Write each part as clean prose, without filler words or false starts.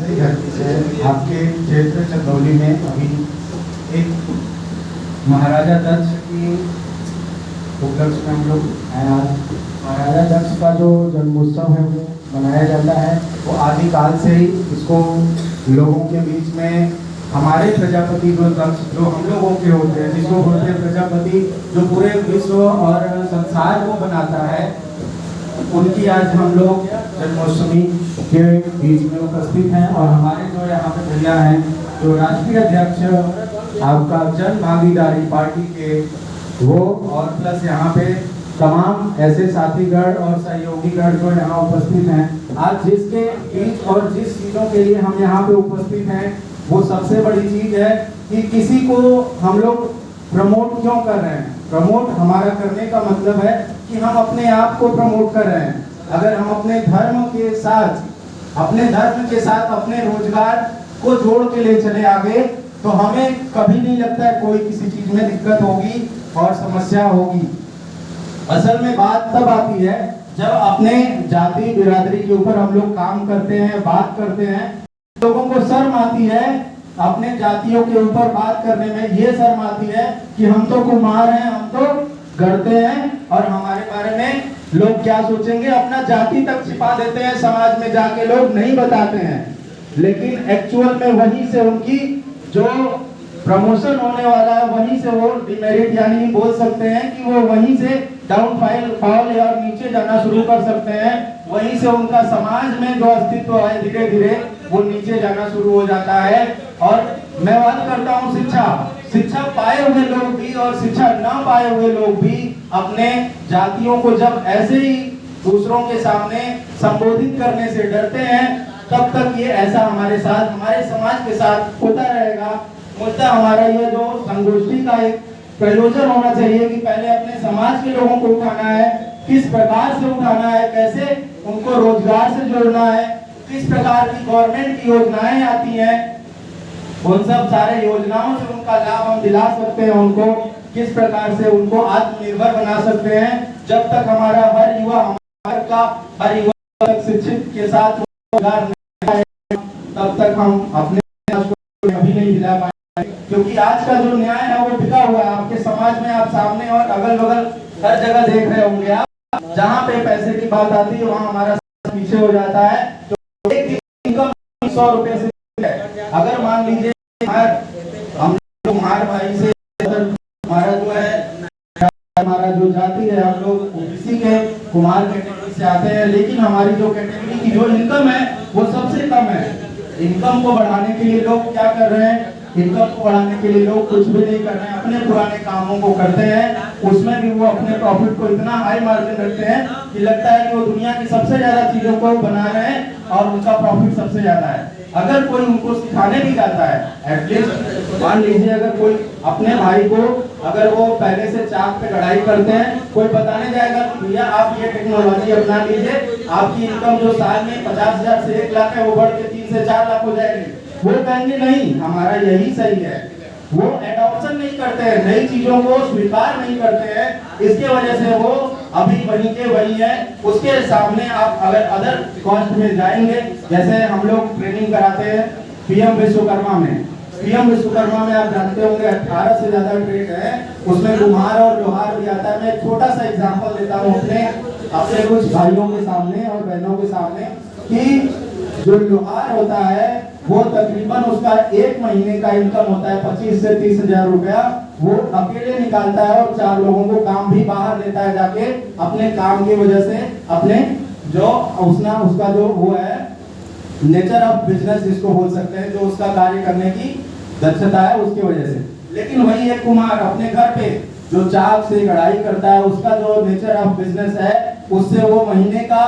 मेरी धरती से आपके क्षेत्र चंदौली में अभी एक महाराजा दक्ष की उपलक्ष्य में हम लोग आए आज। महाराजा दक्ष का जो जन्मोत्सव है वो मनाया जाता है। वो आदिकाल से ही इसको लोगों के बीच में हमारे प्रजापति जो दक्ष जो हम लोगों के होते हैं, जिसको बोलते हैं प्रजापति, जो पूरे विश्व और संसार को बनाता है, उनकी आज हम लोग जन्मोत्सवी के बीच में उपस्थित हैं। और हमारे जो यहाँ पे भैया हैं, जो राष्ट्रीय अध्यक्ष आपका जन भागीदारी पार्टी के, वो और प्लस यहाँ पे तमाम ऐसे साथीगण और सहयोगीगण जो यहाँ उपस्थित हैं। आज जिसके बीच और जिस चीज़ों के लिए हम यहाँ पे उपस्थित हैं, वो सबसे बड़ी चीज़ है कि किसी को हम लोग प्रमोट क्यों कर रहे हैं। प्रमोट हमारा करने का मतलब है कि हम अपने आप को प्रमोट कर रहे हैं। अगर हम अपने धर्म के साथ अपने रोजगार को जोड़ के ले चले आगे, तो हमें कभी नहीं लगता है कोई किसी चीज में दिक्कत होगी और समस्या होगी। असल में बात तब आती है जब अपने जाति बिरादरी के ऊपर हम लोग काम करते हैं, बात करते हैं। लोगों को शर्म आती है अपने जातियों के ऊपर बात करने में। ये शर्म आती है कि हम तो कुम्हार हैं, हम तो गढ़ते हैं, और हमारे बारे में लोग क्या सोचेंगे, अपना जाति तक छिपा देते हैं, समाज में जाके लोग नहीं बताते हैं। लेकिन एक्चुअल में वहीं से उनकी जो प्रमोशन होने वाला है, वहीं से वो डिमेरिट यानी बोल सकते हैं कि वो वहीं से डाउनफॉल या नीचे जाना शुरू कर सकते हैं। वहीं से उनका समाज में जो अस्तित्व है धीरे धीरे वो नीचे जाना शुरू हो जाता है। और मैं बात करता हूँ शिक्षा पाए हुए लोग भी और शिक्षा न पाए हुए लोग भी अपने जातियों को जब ऐसे ही दूसरों के सामने संबोधित करने से डरते हैं, तब तक ये ऐसा हमारे साथ, हमारे समाज के साथ होता रहेगा। मुद्दा हमारा ये जो संगोष्ठी का एक प्रयोजन होना चाहिए कि पहले अपने समाज के लोगों को उठाना है, किस प्रकार से उठाना है, कैसे उनको रोजगार से जोड़ना है, किस प्रकार की गवर्नमेंट की योजनाएं आती हैं, उन सब सारे योजनाओं से उनका लाभ हम दिला सकते हैं, उनको किस प्रकार से उनको आत्मनिर्भर बना सकते हैं। जब तक हमारा हर युवा शिक्षित के साथ रोजगार नहीं है, तब तक हम अपने कभी नहीं दिला पाएंगे। क्योंकि आज का जो न्याय है वो बिका हुआ है आपके समाज में। आप सामने और अगल बगल हर जगह देख रहे होंगे आप, जहाँ पे पैसे की बात आती है वहाँ हमारा पीछे हो जाता है। तो एक इनकम 100 रुपए से है। अगर मान लीजिए हम कुम्हार भाई से हमारा जो है, हमारा जो जाति है, हम लोग ओबीसी के कुम्हार कैटेगरी से आते हैं, लेकिन हमारी जो कैटेगरी की जो इनकम है वो सबसे कम है। इनकम को बढ़ाने के लिए लोग क्या कर रहे हैं, इनकम को बढ़ाने के लिए लोग कुछ भी नहीं कर रहे हैं, अपने पुराने कामों को करते हैं। उसमें भी वो अपने प्रॉफिट को इतना हाई मार्जिन रखते हैं कि लगता है कि वो दुनिया की सबसे ज्यादा चीजों को बना रहे हैं और उनका प्रॉफिट सबसे ज्यादा है। अगर कोई उनको सिखाने भी जाता है, एटलीस्ट मान लीजिए अगर कोई अपने भाई को, अगर वो पहले से चाक पे कढ़ाई करते हैं, कोई बताने जाएगा कि भैया आप ये टेक्नोलॉजी अपना लीजिए, आपकी इनकम जो साल में 50,000 से 1 लाख है वो बढ़ के 3 से 4 लाख हो जाएगी। वो कहेंगे नहीं, हमारा यही सही है। वो एडॉप्शन नहीं करते हैं, नई चीजों को स्वीकार नहीं करते हैं। इसके वजह से वो अभी वही के वही है। उसके सामने आप अगर अदर कॉस्ट में जाएंगे, जैसे हम लोग ट्रेनिंग कराते हैं पीएम विश्वकर्मा में। पीएम विश्वकर्मा में आप जानते होंगे 18 से ज्यादा ट्रेड है, उसमें कुम्हार और लोहार भी आता है। मैं एक छोटा सा एग्जांपल देता हूँ अपने कुछ भाइयों के सामने और बहनों के सामने कि जो लोहार होता है वो तकरीबन उसका 1 महीने का इनकम होता है 25 से 30 हजार रुपया। वो अकेले निकालता है और 4 लोगों को काम भी बाहर देता है जाके, अपने काम की वजह से, अपने जो उसका जो वो है नेचर ऑफ बिजनेस जिसको बोल सकते हैं, जो उसका कार्य करने की दक्षता है उसकी वजह से। लेकिन वही एक कुम्हार अपने घर पे जो चाक से कढ़ाई करता है, उसका जो नेचर ऑफ बिजनेस है, उससे वो महीने का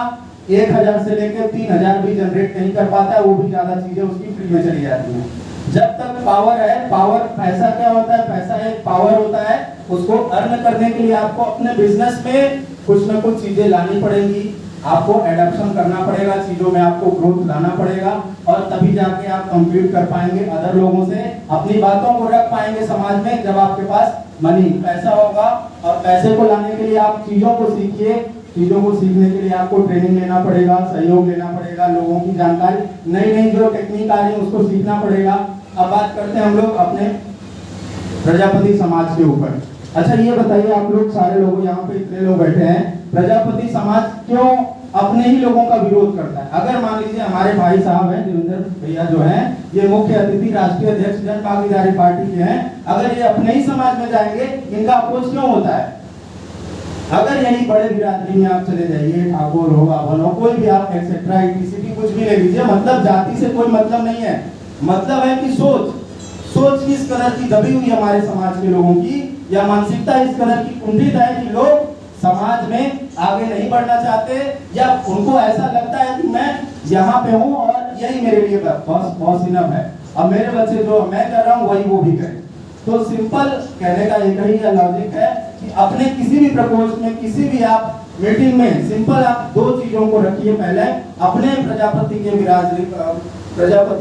1,000 से लेकर 3,000 भी जनरेट नहीं कर पाता है। वो भी ज्यादा चीजें उसकी फ्री में चली जाती हैं। जब तक पावर है, पावर पैसा क्या होता है, पैसा एक पावर होता है। उसको अर्न करने के लिए आपको अपने बिजनेस में कुछ ना कुछ चीजें लानी पड़ेंगी, आपको एडॉप्शन करना पड़ेगा, चीजों में आपको ग्रोथ लाना पड़ेगा, और तभी जाके आप कम्पीट कर पाएंगे अदर लोगों से, अपनी बातों को रख पाएंगे समाज में। जब आपके पास मनी पैसा होगा, और पैसे को लाने के लिए आप चीजों को सीखिए चीज़ों को सीखने के लिए आपको ट्रेनिंग लेना पड़ेगा, सहयोग लेना पड़ेगा, लोगों की जानकारी, नई नई जो टेक्निक आ रही है उसको सीखना पड़ेगा। अब बात करते हैं हम लोग अपने प्रजापति समाज के ऊपर। अच्छा ये बताइए, आप लोग सारे लोग यहाँ पे इतने लोग बैठे हैं, प्रजापति समाज क्यों अपने ही लोगों का विरोध करता है? अगर मान लीजिए हमारे भाई साहब हैं देवेंद्र भैया जो हैं, ये मुख्य अतिथि राष्ट्रीय अध्यक्ष जन भागीदारी पार्टी के हैं, अगर ये अपने ही समाज में जाएंगे, इनका अपोज क्यों होता है? अगर यही बड़े बिरादरी में आप चले जाइए, ठाकुर हो, बाभन हो, कोई भी आप एक्सेट्रा ईटीसीटी कुछ भी ले लीजिए, मतलब जाति से कोई मतलब नहीं है, मतलब है कि सोच किस कदर की दबी हुई हमारे समाज के लोगों की, या मानसिकता इस कदर की कुंठित है कि लोग समाज में आगे नहीं बढ़ना चाहते, या उनको ऐसा लगता है कि मैं यहाँ पे हूँ और यही मेरे लिए बहुत इनफ है, अब मेरे बच्चे जो मैं कर रहा हूँ वही वो भी करें। तो सिंपल कहने का एक ही लॉजिक है कि अपने किसी भी प्रकोष्ठ में, किसी भी आप मीटिंग में सिंपल आप दो चीजों को रखिए। पहले अपने प्रजापति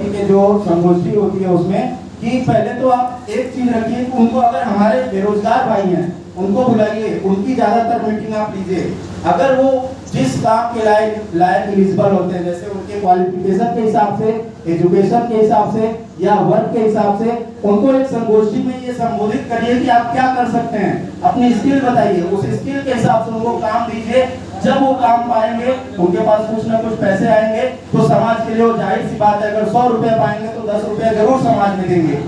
के जो संगोष्ठी होती है उसमें कि पहले तो आप एक चीज रखिए कि उनको, अगर हमारे बेरोजगार भाई हैं उनको बुलाइए, उनकी ज्यादातर मीटिंग आप लीजिए। अगर वो जिस काम के लायक एलिजिबल होते हैं, जैसे उनके क्वालिफिकेशन के हिसाब से, एजुकेशन के हिसाब से या वर्क के हिसाब से, उनको एक संगोष्ठी में ये संबोधित करिए कि आप क्या कर सकते हैं, अपनी स्किल बताइए, उस स्किल के हिसाब से उनको काम दीजिए। जब वो काम पाएंगे, उनके पास कुछ ना कुछ पैसे आएंगे, तो समाज के लिए वो जाहिर सी बात है, अगर 100 रुपए पाएंगे तो 10 रुपए जरूर समाज में देंगे।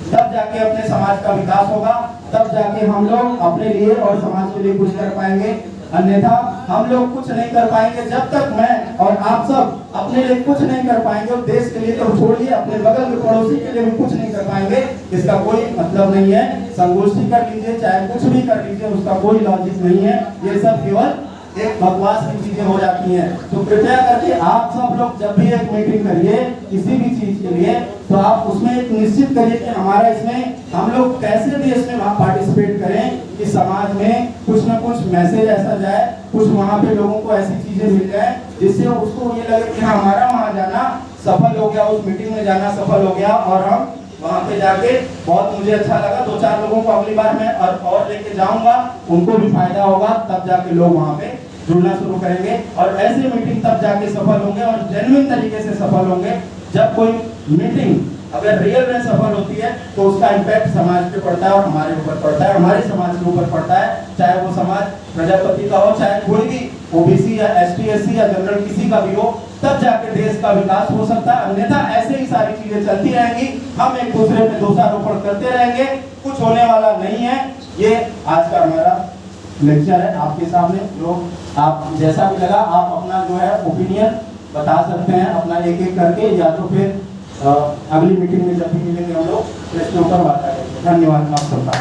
तब जाके अपने समाज का विकास होगा, तब जाके हम लोग अपने लिए और समाज के लिए कुछ कर पाएंगे। अन्यथा हम लोग कुछ नहीं कर पाएंगे जब तक मैं और आप सब अपने लिए कुछ नहीं कर पाएंगे, और देश के लिए तो छोड़िए, अपने बगल के पड़ोसी के लिए भी कुछ नहीं कर पाएंगे, इसका कोई मतलब नहीं है। संगोष्ठी कर लीजिए, चाहे कुछ भी कर लीजिए, उसका कोई लॉजिक नहीं है, ये सब केवल एक बकवास की चीजें हो जाती हैं। तो कृपया करके आप सब लोग जब भी एक मीटिंग करिए किसी भी चीज के लिए, तो आप उसमें एक निश्चित करिए कि हमारा इसमें हम लोग कैसे भी इसमें वहाँ पार्टिसिपेट करें कि समाज में कुछ ना कुछ मैसेज ऐसा जाए, कुछ वहाँ पे लोगों को ऐसी चीजें मिल जाए जिससे उसको ये लगे कि हमारा वहाँ जाना सफल हो गया, उस मीटिंग में जाना सफल हो गया, और हम वहाँ पे जाके बहुत मुझे अच्छा लगा, 2-4 लोगों को अगली बार मैं और लेके जाऊंगा, उनको भी फायदा होगा, तब जाके लोग वहाँ पे जुड़ना शुरू करेंगे। और ऐसे मीटिंग तब जाके सफल होंगे और जेन्युइन तरीके से सफल होंगे जब कोई मीटिंग अगर रियल में सफल होती है तो उसका इम्पैक्ट समाज पे पड़ता है और हमारे ऊपर पड़ता है, हमारे समाज के ऊपर पड़ता है, चाहे वो समाज प्रजापति का हो, चाहे कोई भी ओबीसी या एसटी एससी या जनरल किसी का भी हो, तब जाके देश का विकास हो सकता है। अन्यथा ऐसे ही सारी चीजें चलती रहेंगी, हम एक दूसरे पे दोषारोपण करते रहेंगे, कुछ होने वाला नहीं है। ये आज का हमारा लेक्चर है आपके सामने, जो आप जैसा भी लगा आप अपना जो है ओपिनियन बता सकते हैं अपना एक एक करके, या तो फिर अगली मीटिंग में जब भी मिलेंगे हम लोग इसके ऊपर बात करेंगे। धन्यवाद आप सबका।